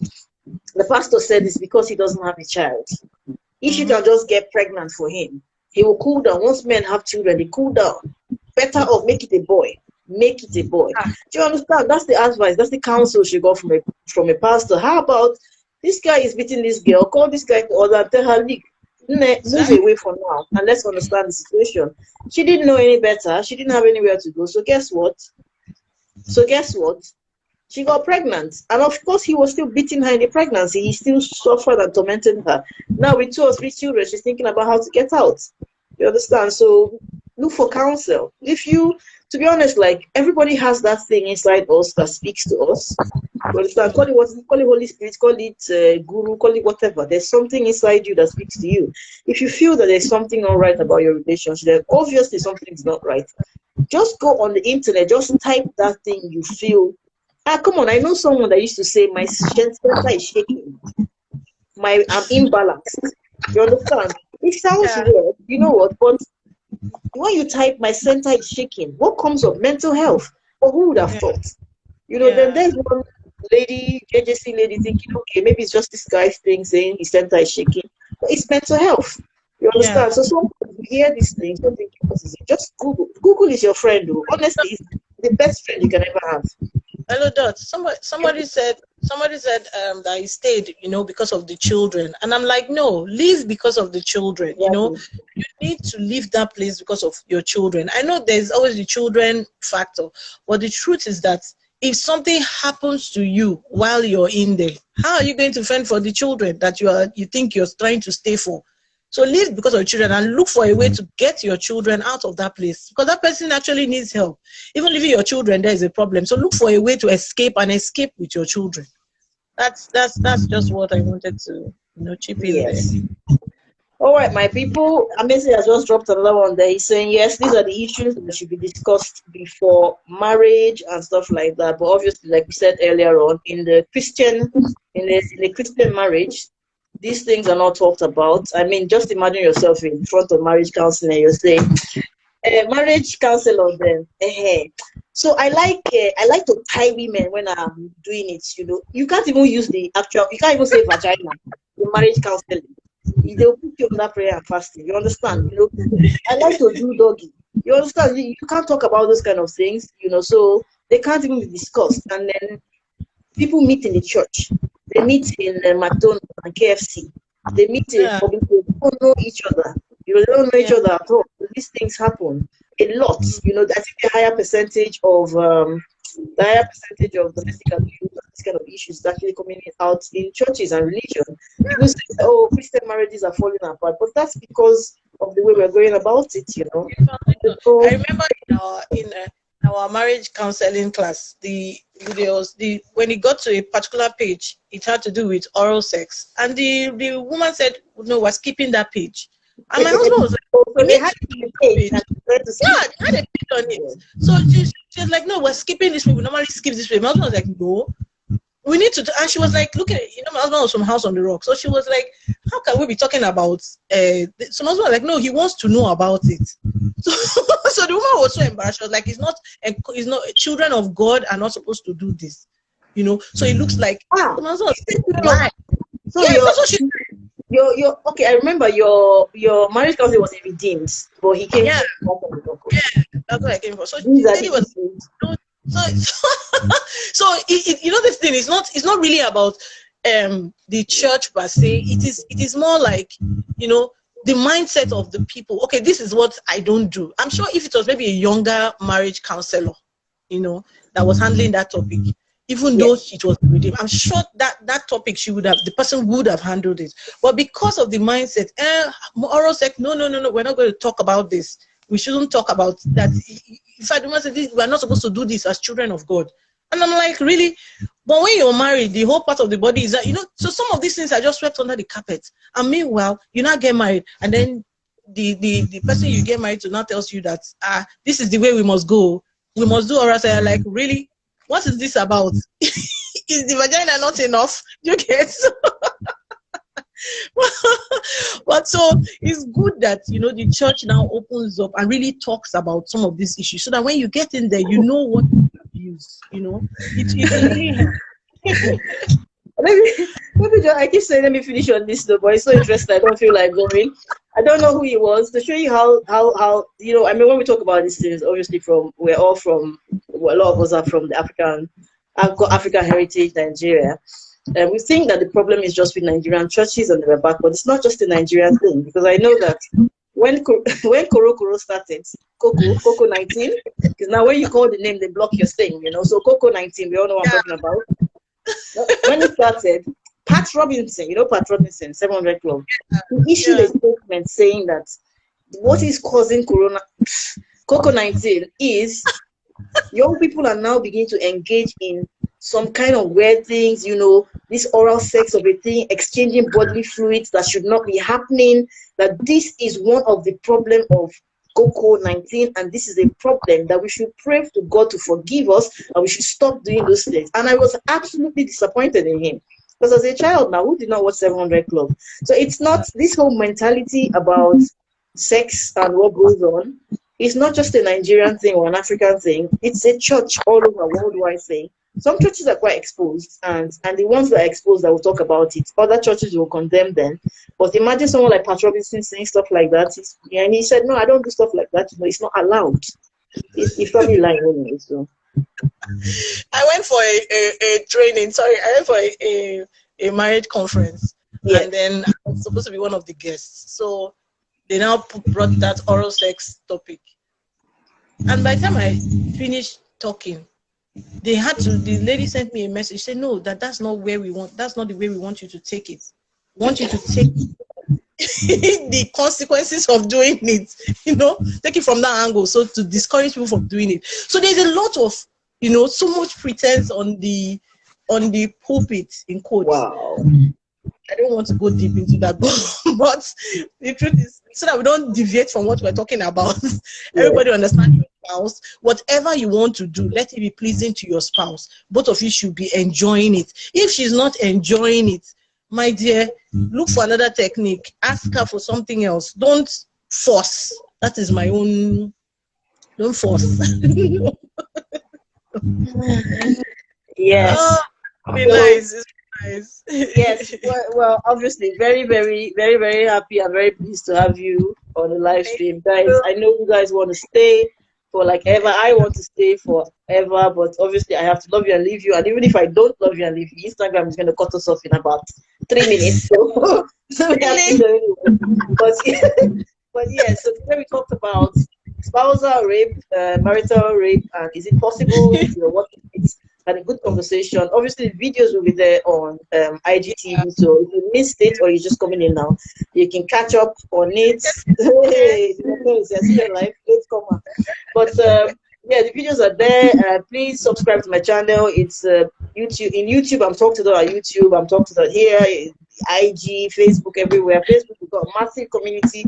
A: The pastor said it's because he doesn't have a child. If you can just get pregnant for him, he will cool down. Once men have children, they cool down. Better off, make it a boy. Make it a boy. Do you understand? That's the advice. That's the counsel she got from a pastor. How about this guy is beating this girl? Call this guy to order and tell her, move away for now, and let's understand the situation. She didn't know any better. She didn't have anywhere to go. So guess what? She got pregnant. And of course, he was still beating her in the pregnancy. He still suffered and tormented her. Now with 2 or 3 children, she's thinking about how to get out. You understand? So look for counsel. To be honest, like, everybody has that thing inside us that speaks to us. You understand? Call it Holy Spirit, call it Guru, call it whatever. There's something inside you that speaks to you. If you feel that there's something not right about your relationship, then obviously something's not right. Just go on the internet, just type that thing you feel. Come on, I know someone that used to say, my center is shaking. I'm imbalanced. You understand? It sounds weird, you know what? But when you type, my center is shaking, what comes up? Mental health. Or who would have thought? Then there's one lady, JJC lady, thinking, okay, maybe it's just this guy's thing saying his center is shaking. But it's mental health. You understand? So some you hear these things, don't think, what is it? Just Google. Google is your friend, though. Honestly, it's the best friend you can ever have.
B: Hello, Dot. Somebody said that he stayed, because of the children. And I'm like, no, leave because of the children. You need to leave that place because of your children. I know there's always the children factor, but the truth is that if something happens to you while you're in there, how are you going to fend for the children that you think you're trying to stay for? So leave because of children and look for a way to get your children out of that place, because that person actually needs help. Even leaving your children, there is a problem. So look for a way to escape with your children. That's just what I wanted to chip in there.
A: All right, my people. Amazing has just dropped another one there. He's saying, yes, these are the issues that should be discussed before marriage and stuff like that. But obviously, like we said earlier on, in the Christian marriage, these things are not talked about. I mean, just imagine yourself in front of marriage counselor and you're saying, marriage counselor then. So I like to tie women when I'm doing it. You can't even use you can't even say vagina in marriage counseling. They'll put you on that prayer and fasting. You understand? I like to do doggy. You understand? You can't talk about those kind of things. So they can't even be discussed. And then people meet in the church. They meet in McDonald's and KFC. They meet in public. They don't know each other. They don't know each other at all. These things happen a lot. I think the higher percentage of domestic abuse, this kind of issues, is actually coming out in churches and religion. People say, "Oh, Christian marriages are falling apart," but that's because of the way we're going about it.
B: I remember our marriage counseling class, the videos, when it got to a particular page, it had to do with oral sex, and the woman said, "No, we're skipping that page." And my husband was like,
A: So
B: "We
A: they
B: need
A: had
B: to
A: to
B: skip
A: be
B: that
A: paid
B: page."
A: and they had to skip.
B: Yeah, they had a page on it. So she was like, "No, we're skipping this page. We normally skip this page." My husband was like, "No, we need to," and she was like, "Look at it, my husband was from House on the Rock." So she was like, "How can we be talking about so my husband was like, "No, he wants to know about it." So, so the woman was so embarrassed. She was like, it's not children of God are not supposed to do this, so it looks like
A: Ah,
B: so my husband was
A: so
B: like,
A: so
B: yes, that's what she
A: your okay. I remember your marriage counselor was redeemed, but he came
B: yeah,
A: from
B: that's what I came for. So
A: these
B: the
A: are the
B: lady was
A: issues.
B: so this thing is not really about the church per se. It is more like the mindset of the people. Okay, this is what I don't do. I'm sure if it was maybe a younger marriage counselor that was handling that topic, even though it was with him, I'm sure that topic the person would have handled it. But because of the mindset, oral sex, no, we're not going to talk about this. We shouldn't talk about that. In fact, the woman said, we're not supposed to do this as children of God. And I'm like, really? But when you're married, the whole part of the body is that, so some of these things are just swept under the carpet. And meanwhile, you now get married, and then the person you get married to now tells you that, this is the way we must go. We must do oral sex. Like, really? What is this about? Is the vagina not enough? You get but so it's good that the church now opens up and really talks about some of these issues, so that when you get in there, you know what to use. It really
A: Maybe I keep saying let me finish on this though, but it's so interesting. I don't feel like going. I don't know who he was, to show you how I mean, when we talk about these things, obviously we're all from, well, a lot of us are from the I've got African heritage, Nigeria. And we think that the problem is just with Nigerian churches and the back, but it's not just a Nigerian thing, because I know that when Koro started, Coco 19, because now when you call the name, they block your thing, So Coco 19, we all know what I'm talking about. When it started, Pat Robinson, Pat Robinson, 700 Club, he issued a statement saying that what is causing Coco 19 is young people are now beginning to engage in some kind of weird things, this oral sex of a thing, exchanging bodily fluids that should not be happening, that this is one of the problem of Coco-19, and this is a problem that we should pray to God to forgive us, and we should stop doing those things. And I was absolutely disappointed in him, because as a child now, who did not watch 700 Club? So it's not this whole mentality about sex and what goes on. It's not just a Nigerian thing or an African thing. It's a church all over, worldwide thing. Some churches are quite exposed, and the ones that are exposed, that will talk about it. Other churches will condemn them. But imagine someone like Pat Robinson saying stuff like that. And he said, "No, I don't do stuff like that. It's not allowed." He's probably lying anyway. So
B: I went for a training. Sorry, I went for a marriage conference, and then I was supposed to be one of the guests. So they now brought that oral sex topic, and by the time I finished talking, the lady sent me a message. Said, "No, that's not where we want. That's not the way we want you to take it. We want you to take the consequences of doing it. Take it from that angle. So to discourage people from doing it. So there's a lot of so much pretense on the pulpit, in quotes.
A: wow.
B: I don't want to go deep into that, but the truth is, so that we don't deviate from what we're talking about. Everybody understand your spouse. Whatever you want to do, let it be pleasing to your spouse. Both of you should be enjoying it. If she's not enjoying it, my dear, look for another technique. Ask her for something else. Don't force. That is my own. Don't force.
A: Yes.
B: Be nice. It's nice.
A: Yes. Well, obviously, very, very, very, very happy. I'm very pleased to have you on the live stream, guys. I know you guys want to stay for like ever. I want to stay forever, but obviously, I have to love you and leave you. And even if I don't love you and leave you, Instagram is going to cut us off in about 3 minutes. So we have to do it. But yeah, so today we talked about spousal rape, marital rape, and is it possible? What it's had a good conversation. Obviously, the videos will be there on IGTV. So if you missed it or you're just coming in now, you can catch up on it. Hey, live. But Yeah, the videos are there. Please subscribe to my channel. It's YouTube. In YouTube, I'm talking to on YouTube. I'm talking to here, IG, Facebook, everywhere. Facebook, we've got a massive community.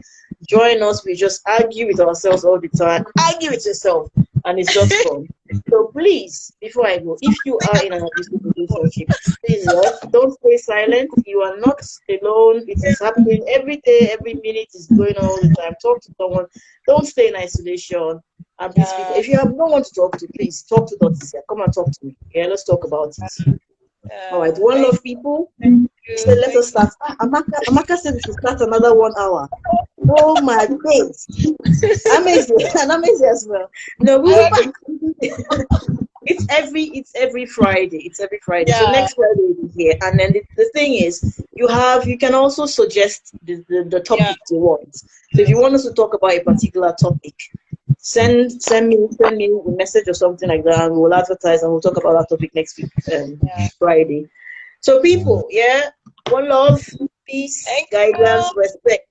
A: Join us. We just argue with ourselves all the time. Argue with yourself, and it's just fun. So please, before I go, if you are in an abusive relationship, please don't stay silent. You are not alone. It is happening every day, every minute is going on all the time. Talk to someone. Don't stay in isolation. And please, people, if you have no one to talk to, please talk to Dr. Come and talk to me. Yeah, let's talk about it. All right, one love, people. So let us start. Amaka said we should start another 1 hour. Oh my days. Amazing. And amazing as well. No, we will back. It's every Friday. It's every Friday. So next Friday we'll be here. And then the thing is, you can also suggest the topic you want. So if you want us to talk about a particular topic, send me a message or something like that, and we'll advertise and we'll talk about that topic next week, Friday. So people, one love, peace, guidance, respect.